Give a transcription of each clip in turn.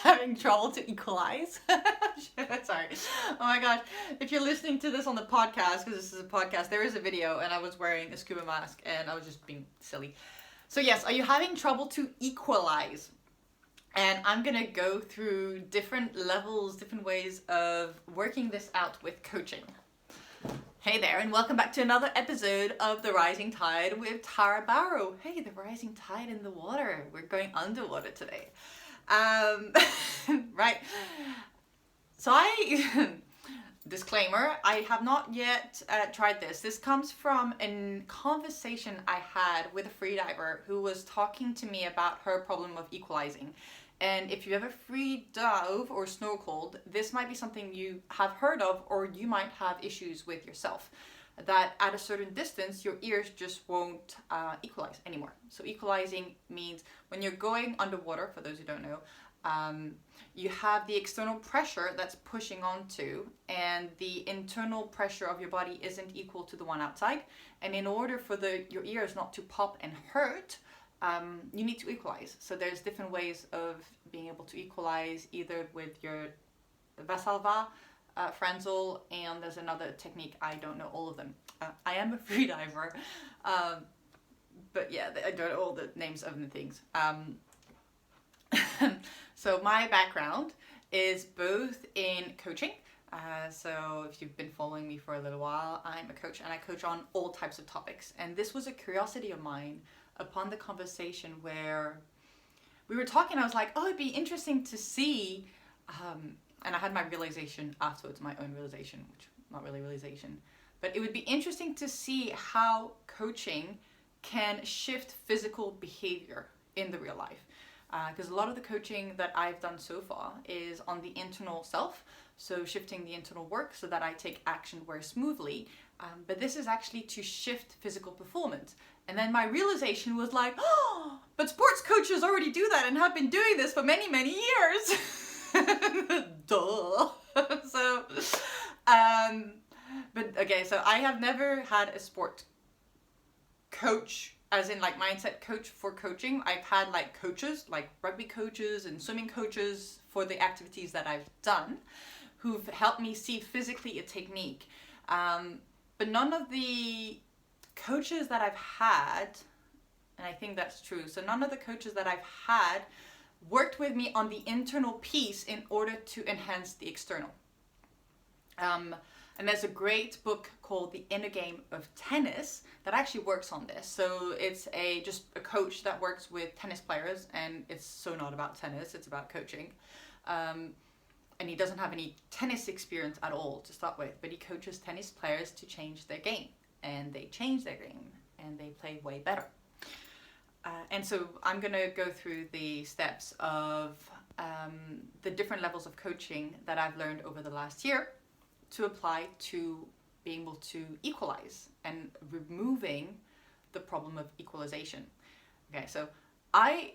Having trouble to equalize. Sorry. Oh my gosh. If you're listening to this on the podcast, because this is a podcast, there is a video and I was wearing a scuba mask and I was just being silly. So yes, are you having trouble to equalize? And I'm going to go through different levels, different ways of working this out with coaching. Hey there, and welcome back to another episode of The Rising Tide with Tara Barot. Hey, the rising tide in the water. We're going underwater today. Right. So disclaimer, I have not yet tried this. This comes from a conversation I had with a freediver who was talking to me about her problem of equalizing. And if you ever free dove or snorkeled, this might be something you have heard of, or you might have issues with yourself. That at a certain distance, your ears just won't equalize anymore. So equalizing means when you're going underwater, for those who don't know, you have the external pressure that's pushing onto, and the internal pressure of your body isn't equal to the one outside. And in order for your ears not to pop and hurt, you need to equalize. So there's different ways of being able to equalize, either with your Valsalva, Franzel, and there's another technique, I don't know all of them. I am a freediver, but yeah, I don't know all the names of the things. So my background is both in coaching. So if you've been following me for a little while, I'm a coach and I coach on all types of topics. And this was a curiosity of mine upon the conversation where we were talking. I was like, oh, it'd be interesting to see, and I had my realization afterwards, my own realization, which not really realization, but it would be interesting to see how coaching can shift physical behavior in the real life. Because a lot of the coaching that I've done so far is on the internal self, so shifting the internal work so that I take action very smoothly. But this is actually to shift physical performance. And then my realization was like, oh, but sports coaches already do that and have been doing this for many, many years. Duh. So, but okay, so I have never had a sport coach, as in like mindset coach for coaching. I've had like coaches, like rugby coaches and swimming coaches for the activities that I've done, who've helped me see physically a technique. But none of the coaches that I've had, and I think that's true, so none of the coaches that I've had worked with me on the internal piece in order to enhance the external. And there's a great book called The Inner Game of Tennis that actually works on this. So it's just a coach that works with tennis players, and it's so not about tennis, it's about coaching. And he doesn't have any tennis experience at all to start with, but he coaches tennis players to change their game. And they change their game and they play way better. And so I'm going to go through the steps of the different levels of coaching that I've learned over the last year to apply to being able to equalize and removing the problem of equalization. Okay, so I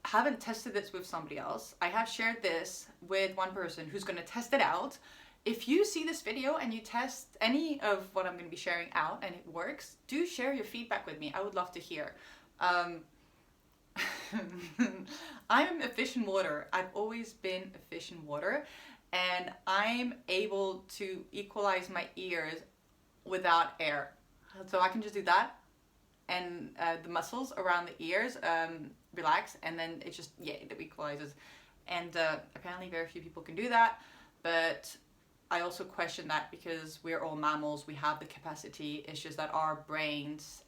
haven't tested this with somebody else. I have shared this with one person who's going to test it out. If you see this video and you test any of what I'm going to be sharing out and it works, do share your feedback with me. I would love to hear. I'm a fish in water. I've always been a fish in water, and I'm able to equalize my ears without air. So I can just do that, and the muscles around the ears relax, and then it just, it equalizes. And apparently very few people can do that, but I also question that because we're all mammals, we have the capacity. It's just that our brains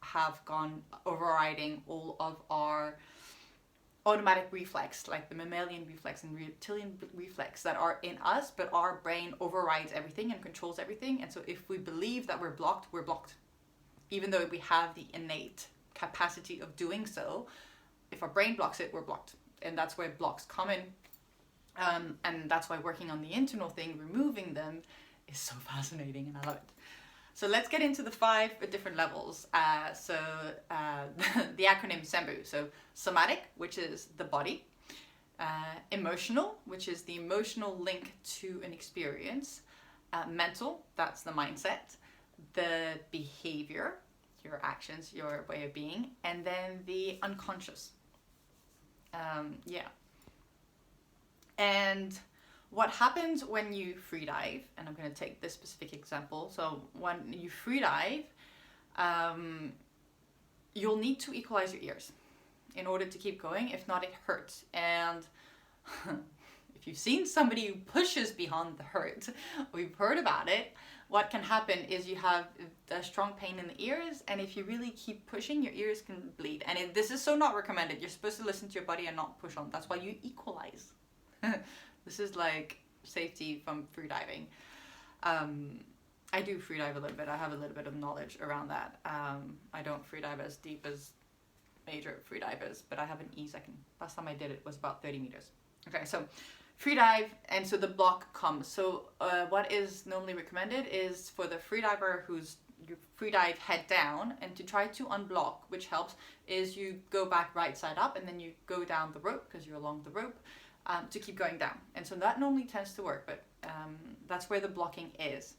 have gone overriding all of our automatic reflex, like the mammalian reflex and reptilian reflex that are in us, but our brain overrides everything and controls everything. And so if we believe that we're blocked, even though we have the innate capacity of doing so. If our brain blocks it, we're blocked. And that's where blocks come in. And that's why working on the internal thing, removing them, is so fascinating, and I love it. So let's get into the 5 different levels. The acronym SEMBU. So somatic, which is the body. Emotional, which is the emotional link to an experience. Mental, that's the mindset. The behavior, your actions, your way of being. And then the unconscious. And what happens when you free dive, and I'm going to take this specific example. So when you free dive, you'll need to equalize your ears in order to keep going. If not, it hurts. And if you've seen somebody who pushes beyond the hurt, or you've heard about it, what can happen is you have a strong pain in the ears, and if you really keep pushing, your ears can bleed. And this is so not recommended. You're supposed to listen to your body and not push on. That's why you equalize. This is like safety from freediving. I do freedive a little bit. I have a little bit of knowledge around that. I don't freedive as deep as major freedivers, but I have an ease. Last time I did it was about 30 meters. Okay, so freedive, and so the block comes. So what is normally recommended is for the freediver who's you freedive head down, and to try to unblock, which helps, is you go back right side up, and then you go down the rope because you're along the rope to keep going down. And so that normally tends to work, but that's where the blocking is.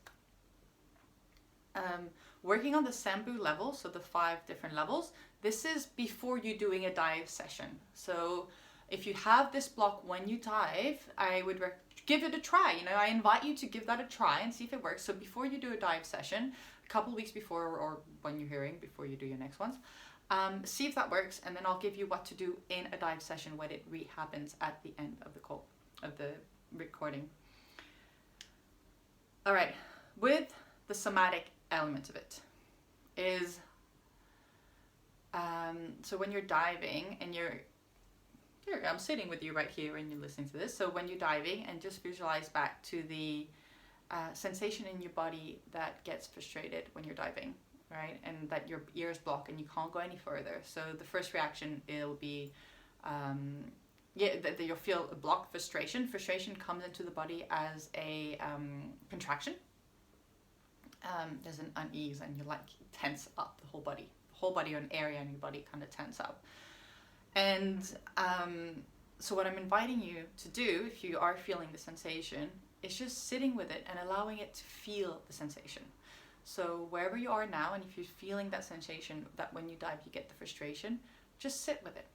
Working on the Sambu level, so the 5 different levels, this is before you doing a dive session. So if you have this block when you dive, I would give it a try. You know, I invite you to give that a try and see if it works. So before you do a dive session, a couple weeks before, or when you're hearing, before you do your next ones, see if that works, and then I'll give you what to do in a dive session when it happens at the end of the call, of the recording. All right, with the somatic element of it is, so when you're diving and I'm sitting with you right here and you're listening to this. So when you're diving, and just visualize back to the sensation in your body that gets frustrated when you're diving, right? And that your ears block and you can't go any further. So the first reaction, it'll be, that you'll feel a blocked frustration. Frustration comes into the body as a contraction. There's an unease, and you like tense up the whole body. The whole body, or an area in your body, kind of tense up. And so what I'm inviting you to do, if you are feeling the sensation, is just sitting with it and allowing it to feel the sensation. So wherever you are now, and if you're feeling that sensation, that when you dive you get the frustration, just sit with it.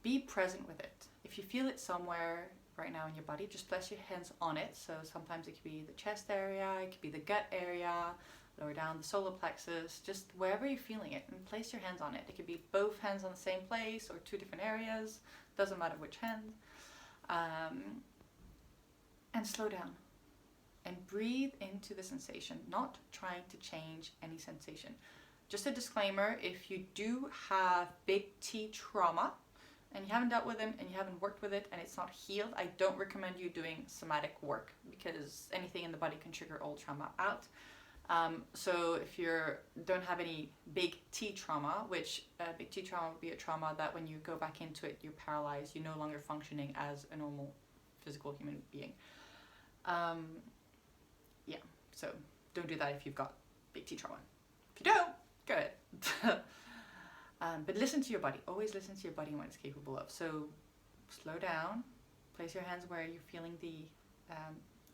Be present with it. If you feel it somewhere right now in your body, just place your hands on it. So sometimes it could be the chest area, it could be the gut area, lower down the solar plexus, just wherever you're feeling it, and place your hands on it. It could be both hands on the same place or 2 different areas, doesn't matter which hand. And slow down and breathe into the sensation, not trying to change any sensation. Just a disclaimer, if you do have big T trauma and you haven't dealt with it and you haven't worked with it and it's not healed, I don't recommend you doing somatic work, because anything in the body can trigger old trauma out. So if you don't have any big T trauma, which big T trauma would be a trauma that when you go back into it, you're paralyzed, you're no longer functioning as a normal physical human being. Yeah, so don't do that if you've got big T trauma. If you don't, go ahead. But listen to your body. Always listen to your body and what it's capable of. So slow down, place your hands where you're feeling the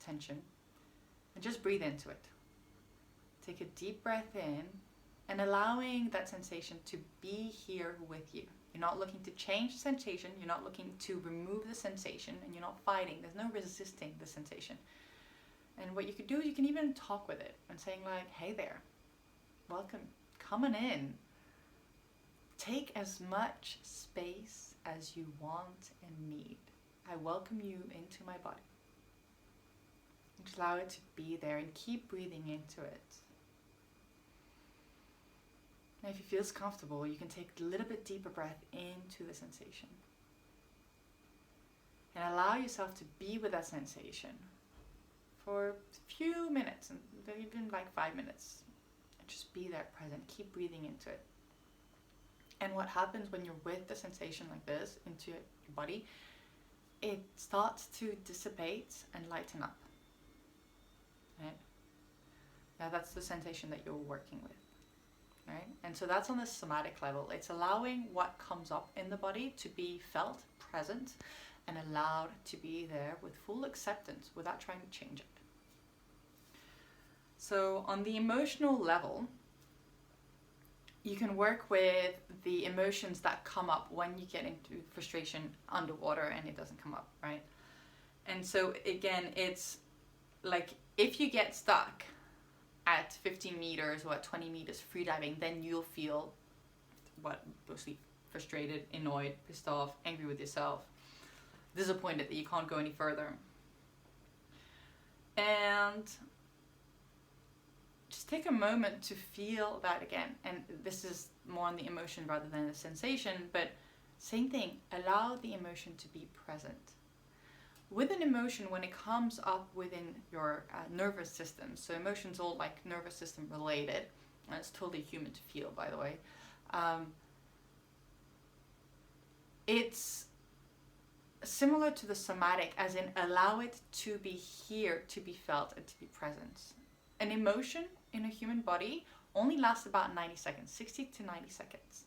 tension, and just breathe into it. Take a deep breath in and allowing that sensation to be here with you. You're not looking to change the sensation. You're not looking to remove the sensation, and you're not fighting. There's no resisting the sensation. And what you could do is you can even talk with it and saying like, hey there, welcome, coming in. Take as much space as you want and need. I welcome you into my body. Just allow it to be there and keep breathing into it. And if it feels comfortable, you can take a little bit deeper breath into the sensation. And allow yourself to be with that sensation for a few minutes, and even like 5 minutes. And just be there present. Keep breathing into it. And what happens when you're with the sensation like this into your body, it starts to dissipate and lighten up. Right? Now that's the sensation that you're working with. Right? And so that's on the somatic level. It's allowing what comes up in the body to be felt, present, and allowed to be there with full acceptance without trying to change it. So on the emotional level, you can work with the emotions that come up when you get into frustration underwater and it doesn't come up, right? And so again, it's like if you get stuck at 15 meters or at 20 meters freediving, then you'll feel mostly frustrated, annoyed, pissed off, angry with yourself, disappointed that you can't go any further. And just take a moment to feel that again. And this is more on the emotion rather than the sensation, but same thing, allow the emotion to be present. With an emotion, when it comes up within your nervous system, so emotions all like nervous system related, and it's totally human to feel, by the way, it's similar to the somatic, as in allow it to be here, to be felt, and to be present. An emotion in a human body only lasts about 90 seconds, 60 to 90 seconds.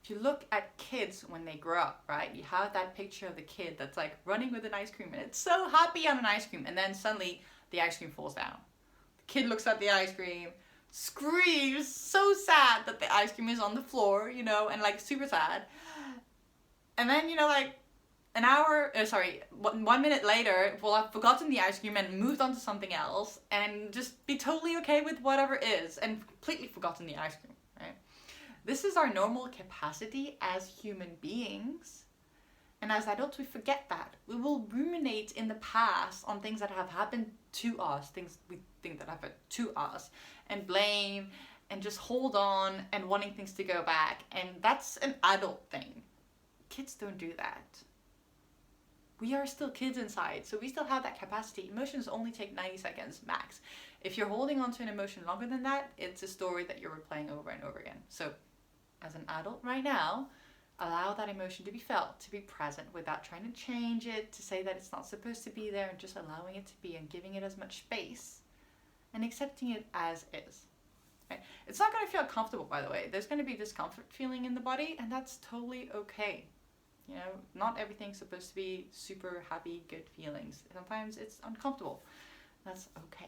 If you look at kids when they grow up, right, you have that picture of the kid that's like running with an ice cream and it's so happy on an ice cream, and then suddenly the ice cream falls down. The kid looks at the ice cream, screams, so sad that the ice cream is on the floor, you know, and like super sad. And then, you know, like 1 minute later, we'll have forgotten the ice cream and moved on to something else and just be totally okay with whatever is and completely forgotten the ice cream, right? This is our normal capacity as human beings. And as adults, we forget that. We will ruminate in the past on things that have happened to us, things we think that happened to us, and blame and just hold on and wanting things to go back. And that's an adult thing. Kids don't do that. We are still kids inside, so we still have that capacity. Emotions only take 90 seconds max. If you're holding on to an emotion longer than that, it's a story that you're replaying over and over again. So as an adult right now, allow that emotion to be felt, to be present without trying to change it, to say that it's not supposed to be there, and just allowing it to be and giving it as much space and accepting it as is. Right? It's not going to feel comfortable, by the way. There's going to be discomfort feeling in the body, and that's totally okay. You know, not everything's supposed to be super happy, good feelings. Sometimes it's uncomfortable. That's okay.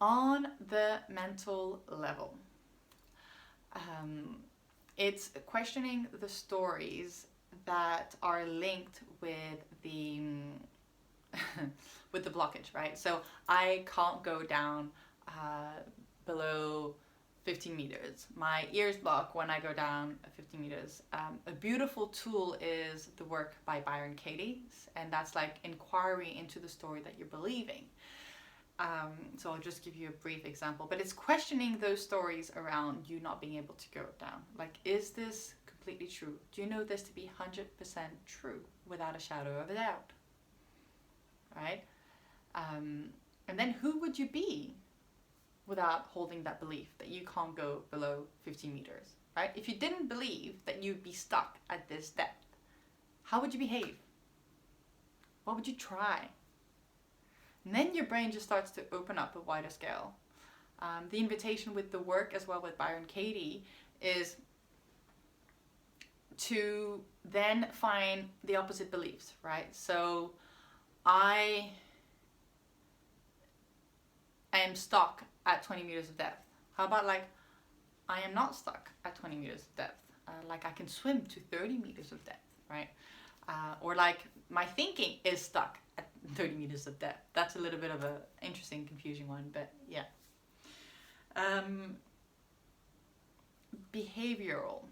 On the mental level, it's questioning the stories that are linked with the with the blockage, right? So I can't go down below 15 meters. My ears block when I go down 15 meters. A beautiful tool is the work by Byron Katie, and that's like inquiry into the story that you're believing. So I'll just give you a brief example, but it's questioning those stories around you not being able to go down. Like, is this completely true? Do you know this to be 100% true without a shadow of a doubt? Right? And then who would you be without holding that belief that you can't go below 15 meters, right? If you didn't believe that you'd be stuck at this depth, how would you behave? What would you try? And then your brain just starts to open up a wider scale. The invitation with the work as well with Byron Katie is to then find the opposite beliefs, right? So I am stuck at 20 meters of depth. How about like, I am not stuck at 20 meters of depth. Like I can swim to 30 meters of depth, right? Or like my thinking is stuck at 30 meters of depth. That's a little bit of a interesting, confusing one, but yeah. Behavioral,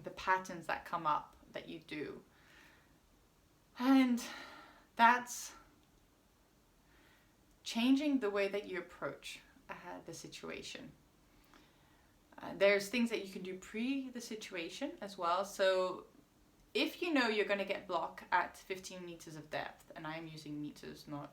the patterns that come up that you do. And that's changing the way that you approach the situation. There's things that you can do pre the situation as well. So if you know you're going to get blocked at 15 meters of depth, and I am using meters, not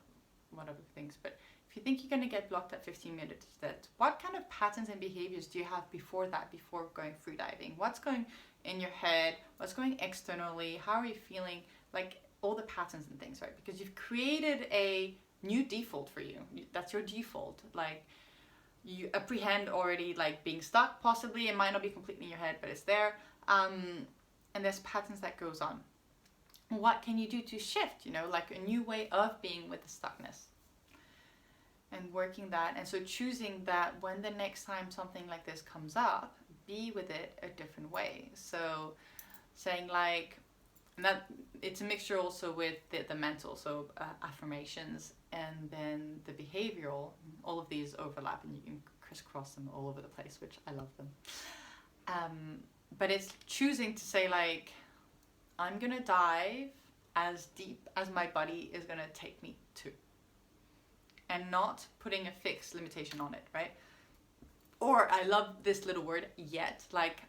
whatever things, but if you think you're going to get blocked at 15 meters of depth, what kind of patterns and behaviors do you have before that, before going freediving? What's going in your head? What's going externally? How are you feeling? Like all the patterns and things, right? Because you've created a new default for you. That's your default. Like you apprehend already like being stuck, possibly. It might not be completely in your head, but it's there. And there's patterns that goes on. What can you do to shift, you know, like a new way of being with the stuckness and working that? And so choosing that when the next time something like this comes up, be with it a different way. So saying like, And that it's a mixture also with the mental, so affirmations, and then the behavioral. All of these overlap, and you can crisscross them all over the place, which I love them. But it's choosing to say, like, I'm gonna dive as deep as my body is gonna take me to, and not putting a fixed limitation on it, right? Or I love this little word, yet. Like,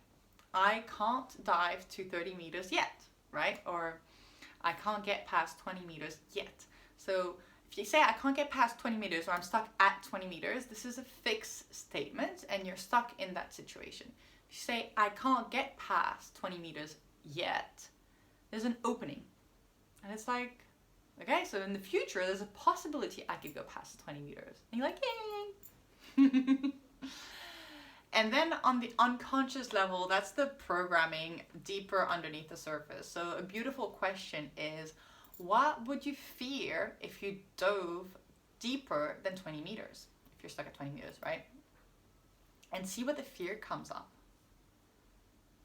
I can't dive to 30 meters yet, right? Or I can't get past 20 meters yet. So if you say I can't get past 20 meters, or I'm stuck at 20 meters, this is a fixed statement, and you're stuck in that situation. If you say I can't get past 20 meters yet, there's an opening. And it's like, okay, so in the future, there's a possibility I could go past 20 meters. And you're like, yay! And then on the unconscious level, that's the programming deeper underneath the surface. So a beautiful question is, what would you fear if you dove deeper than 20 meters? If you're stuck at 20 meters, right? And see what the fear comes up.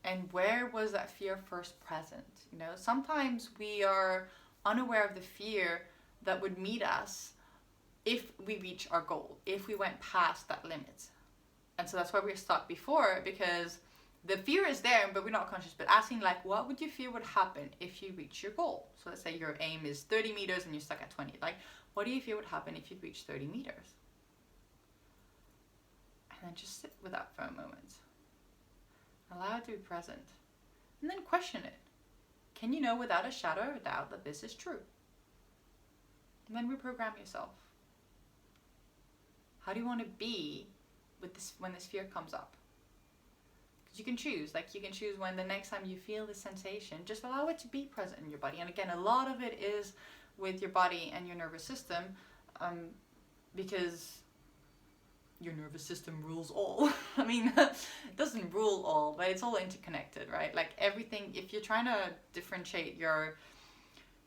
And where was that fear first present? You know, sometimes we are unaware of the fear that would meet us if we reach our goal, if we went past that limit. And so that's why we're stuck before, because the fear is there, but we're not conscious. But asking, like, what would you fear would happen if you reach your goal? So let's say your aim is 30 meters and you're stuck at 20. Like, what do you fear would happen if you reach 30 meters? And then just sit with that for a moment. Allow it to be present. And then question it. Can you know without a shadow of a doubt that this is true? And then reprogram yourself. How do you want to be with this when this fear comes up? Because you can choose. Like, you can choose when the next time you feel this sensation, just allow it to be present in your body. And again, a lot of it is with your body and your nervous system, because your nervous system rules all. I mean, it doesn't rule all, but it's all interconnected, right? Like everything, if you're trying to differentiate your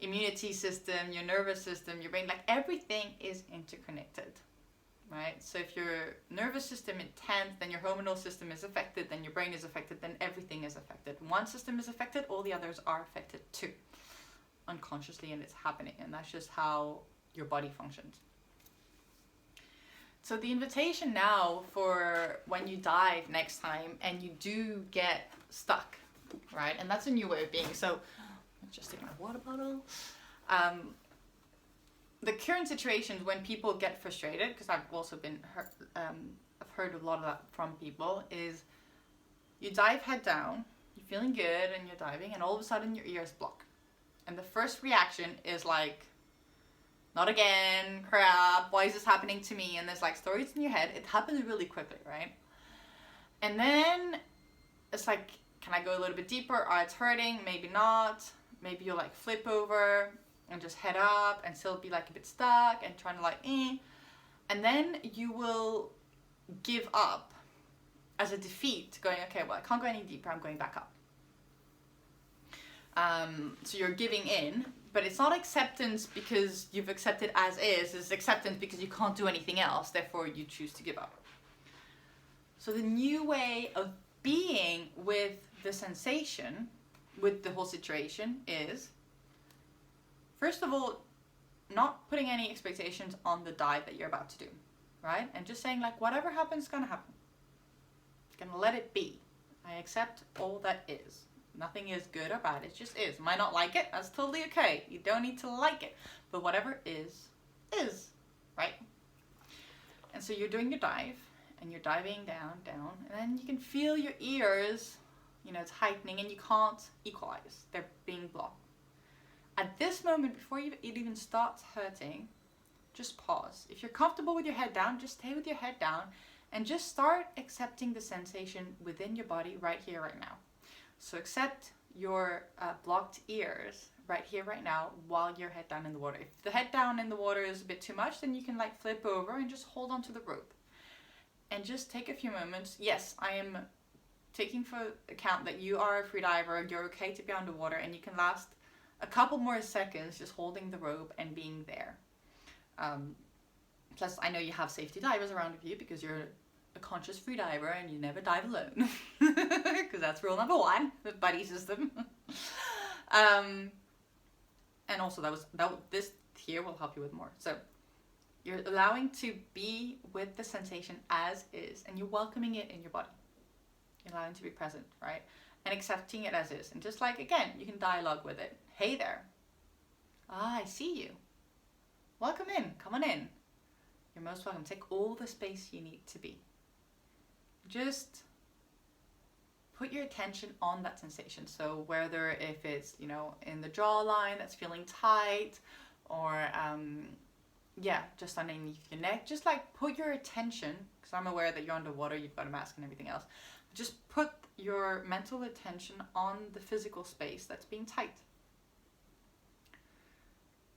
immunity system, your nervous system, your brain, like everything is interconnected, right? So if your nervous system is tense, then your hormonal system is affected, then your brain is affected, then everything is affected. One system is affected, all the others are affected too, unconsciously, and it's happening. And that's just how your body functions. So the invitation now for when you dive next time and you do get stuck, right? And that's a new way of being. So just taking my water bottle. The current situations when people get frustrated, because I've also been I've heard a lot of that from people, is you dive head down, you're feeling good and you're diving, and all of a sudden your ears block. And the first reaction is like, not again, crap, why is this happening to me? And there's like stories in your head. It happens really quickly, right? And then it's like, can I go a little bit deeper? Oh, it's hurting, maybe not. Maybe you'll like flip over and just head up and still be like a bit stuck and trying to like, And then you will give up as a defeat, going, okay, well, I can't go any deeper, I'm going back up. So you're giving in, but it's not acceptance because you've accepted as is. It's acceptance because you can't do anything else, therefore you choose to give up. So the new way of being with the sensation, with the whole situation, is, first of all, not putting any expectations on the dive that you're about to do, right? And just saying, like, whatever happens is gonna happen. Gonna let it be. I accept all that is. Nothing is good or bad, it just is. Might not like it, that's totally okay. You don't need to like it. But whatever is, right? And so you're doing your dive, and you're diving down, and then you can feel your ears, you know, tightening, and you can't equalize. They're being blocked. At this moment, before it even starts hurting, just pause. If you're comfortable with your head down, just stay with your head down, and just start accepting the sensation within your body right here, right now. So accept your blocked ears right here, right now, while you're head down in the water. If the head down in the water is a bit too much, then you can like flip over and just hold onto the rope. And just take a few moments. Yes, I am taking for account that you are a freediver, you're okay to be underwater, and you can last a couple more seconds just holding the rope and being there. Plus, I know you have safety divers around you because you're a conscious freediver and you never dive alone. Because that's rule number 1, the buddy system. And also this here will help you with more. So you're allowing to be with the sensation as is, and you're welcoming it in your body. You're allowing to be present, right? And accepting it as is. And just like, again, you can dialogue with it. Hey there. I see you. Welcome in. Come on in. You're most welcome. Take all the space you need to be. Just put your attention on that sensation. So whether if it's, in the jawline that's feeling tight, or just underneath your neck, just like put your attention, because I'm aware that you're underwater, you've got a mask and everything else. Just put your mental attention on the physical space that's being tight.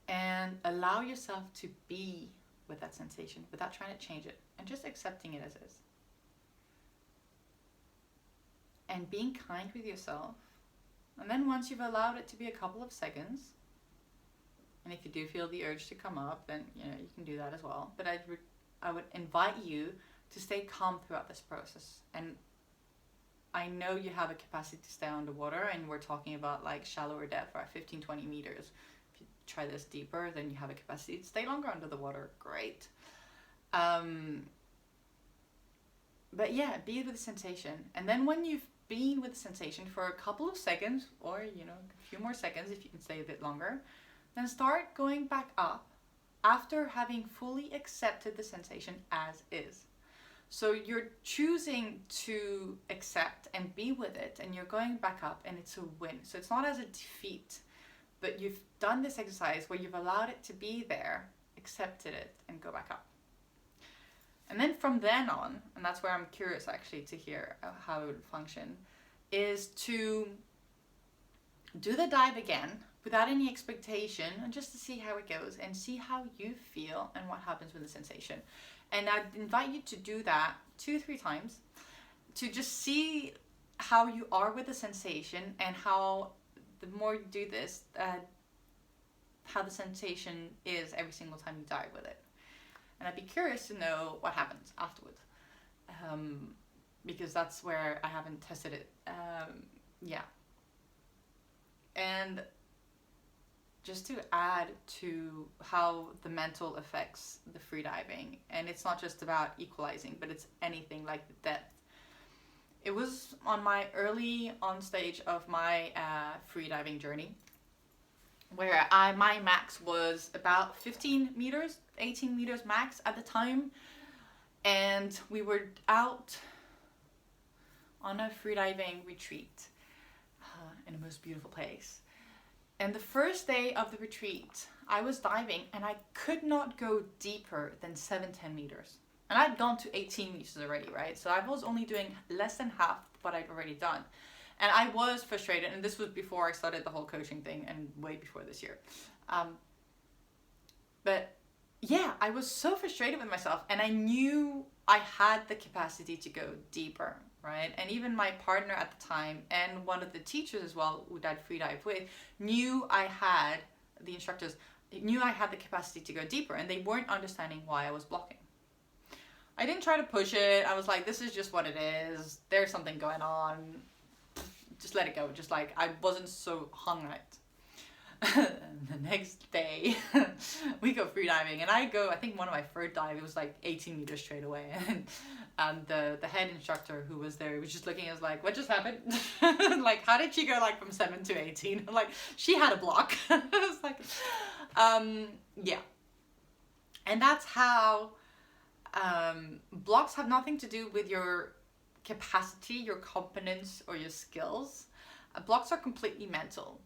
And allow yourself to be with that sensation without trying to change it, and just accepting it as is. And being kind with yourself. And then once you've allowed it to be a couple of seconds, and if you do feel the urge to come up, then you can do that as well. But I would invite you to stay calm throughout this process. And I know you have a capacity to stay underwater, and we're talking about like shallower depth, right? 15-20 meters. If you try this deeper, then you have a capacity to stay longer under the water. Great. But yeah, be with the sensation. And then when you've been with the sensation for a couple of seconds, or a few more seconds if you can stay a bit longer, then start going back up after having fully accepted the sensation as is. So you're choosing to accept and be with it, and you're going back up, and it's a win. So it's not as a defeat, but you've done this exercise where you've allowed it to be there, accepted it, and go back up. And then from then on, and that's where I'm curious actually to hear how it would function, is to do the dive again without any expectation, and just to see how it goes and see how you feel and what happens with the sensation. And I'd invite you to do that 2-3 times to just see how you are with the sensation, and how the more you do this, how the sensation is every single time you dive with it. And I'd be curious to know what happens afterwards, because that's where I haven't tested it. And just to add to how the mental affects the freediving, and it's not just about equalizing, but it's anything like the depth. It was on my early on stage of my freediving journey, where my max was about 15 meters, 18 meters max at the time. And we were out on a freediving retreat in the most beautiful place. And the first day of the retreat, I was diving, and I could not go deeper than 7-10 meters. And I'd gone to 18 meters already, right? So I was only doing less than half what I'd already done. And I was frustrated, and this was before I started the whole coaching thing, and way before this year. But yeah, I was so frustrated with myself, and I knew I had the capacity to go deeper, right? And even my partner at the time, and one of the teachers as well, who I'd freedive with, knew I had, the instructors, knew I had the capacity to go deeper, and they weren't understanding why I was blocking. I didn't try to push it. I was like, this is just what it is. There's something going on. Just let it go. Just like, I wasn't so hung on it. And the next day, we go freediving, and I think one of my first dive, it was like 18 meters straight away. And the head instructor who was there was just looking at us like, what just happened? Like, how did she go like from 7 to 18? Like, she had a block. It's like, yeah. And that's how blocks have nothing to do with your capacity, your competence, or your skills. Blocks are completely mental,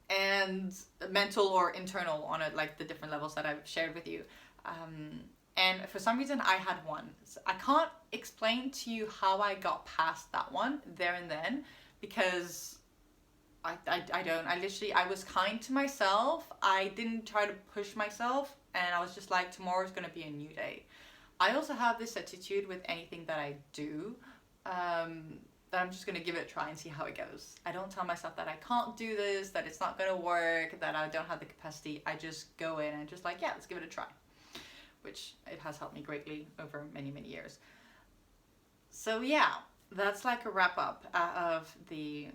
and mental or internal on it, like the different levels that I've shared with you. And for some reason I had one. So I can't explain to you how I got past that one there and then, because I don't. I was kind to myself. I didn't try to push myself, and I was just like, tomorrow's gonna be a new day. I also have this attitude with anything that I do, that I'm just going to give it a try and see how it goes. I don't tell myself that I can't do this, that it's not going to work, that I don't have the capacity. I just go in and just like, yeah, let's give it a try. Which it has helped me greatly over many, many years. So yeah, that's like a wrap up of the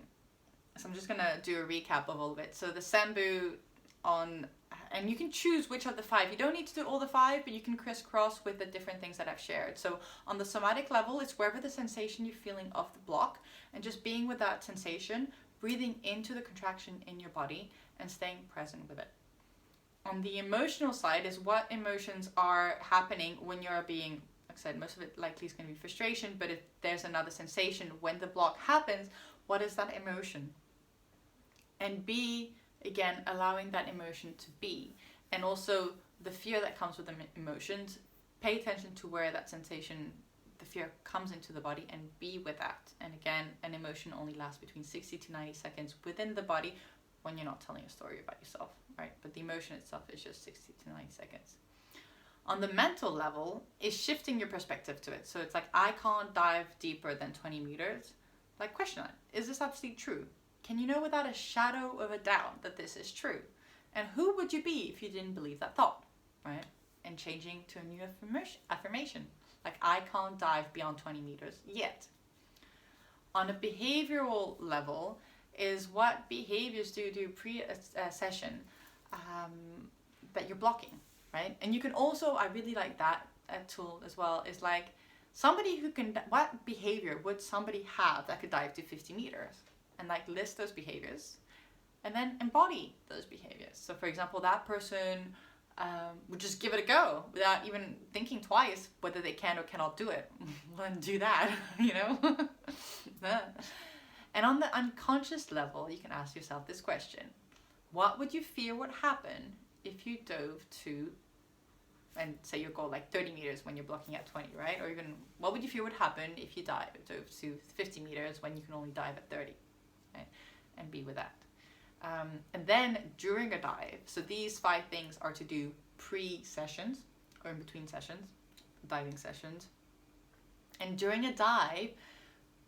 So I'm just going to do a recap of all of it. So the Sambu and you can choose which of the 5. You don't need to do all the 5, but you can crisscross with the different things that I've shared. So on the somatic level, it's wherever the sensation you're feeling of the block, and just being with that sensation, breathing into the contraction in your body and staying present with it. On the emotional side is what emotions are happening when you're being, like I said, most of it likely is going to be frustration, but if there's another sensation when the block happens, what is that emotion? And B, again, allowing that emotion to be. And also the fear that comes with the emotions, pay attention to where that sensation, the fear comes into the body, and be with that. And again, an emotion only lasts between 60 to 90 seconds within the body when you're not telling a story about yourself, right? But the emotion itself is just 60 to 90 seconds. On the mental level is shifting your perspective to it. So it's like, I can't dive deeper than 20 meters. Like, question that. Is this absolutely true? Can you know without a shadow of a doubt that this is true? And who would you be if you didn't believe that thought, right? And changing to a new affirmation. Like, I can't dive beyond 20 meters yet. On a behavioral level is what behaviors do pre-session that you're blocking, right? And you can also, I really like that tool as well, is like somebody who can, what behavior would somebody have that could dive to 50 meters? And like list those behaviors and then embody those behaviors. So for example, that person would just give it a go without even thinking twice whether they can or cannot do it. Well, then do that, you know? And on the unconscious level, you can ask yourself this question. What would you fear would happen if you dove to, and say your goal like 30 meters when you're blocking at 20, right? Or even, what would you fear would happen if you dove to 50 meters when you can only dive at 30, right? And be with that. And then during a dive, so these 5 things are to do pre-sessions or in between sessions, diving sessions. And during a dive,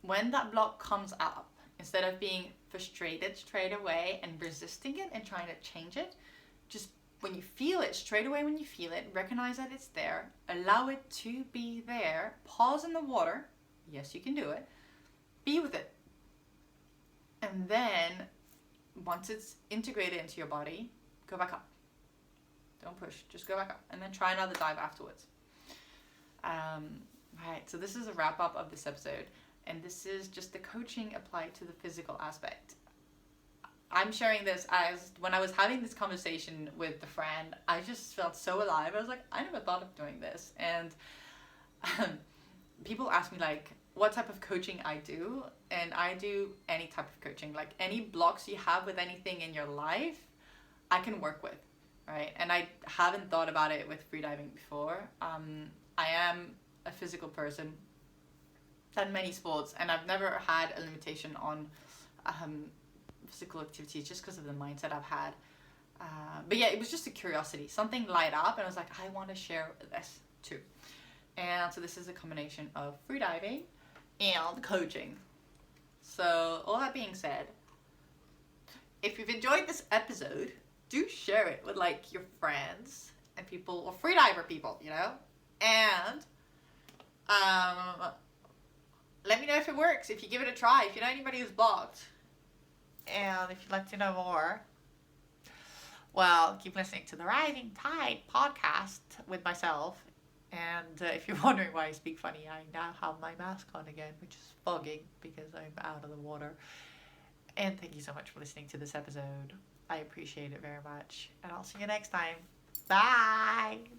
when that block comes up, instead of being frustrated straight away and resisting it and trying to change it, just when you feel it, straight away when you feel it, recognize that it's there, allow it to be there, pause in the water, yes you can do it, be with it. And then, once it's integrated into your body, go back up. Don't push, just go back up. And then try another dive afterwards. Right, so this is a wrap up of this episode. And this is just the coaching applied to the physical aspect. I'm sharing this as when I was having this conversation with a friend, I just felt so alive. I was like, I never thought of doing this. And people ask me like what type of coaching I do. And I do any type of coaching. Like any blocks you have with anything in your life, I can work with, right? And I haven't thought about it with freediving before. I am a physical person, done many sports, and I've never had a limitation on physical activities just because of the mindset I've had. But yeah, it was just a curiosity. Something light up and I was like, I want to share this too. And so this is a combination of freediving and coaching. So all that being said, if you've enjoyed this episode, do share it with like your friends and people, or freediver people, you know? And let me know if it works, if you give it a try, if you know anybody who's blocked. And if you'd like to know more, well, keep listening to the Rising Tide podcast with myself. And if you're wondering why I speak funny, I now have my mask on again, which is fogging because I'm out of the water. And thank you so much for listening to this episode. I appreciate it very much. And I'll see you next time. Bye!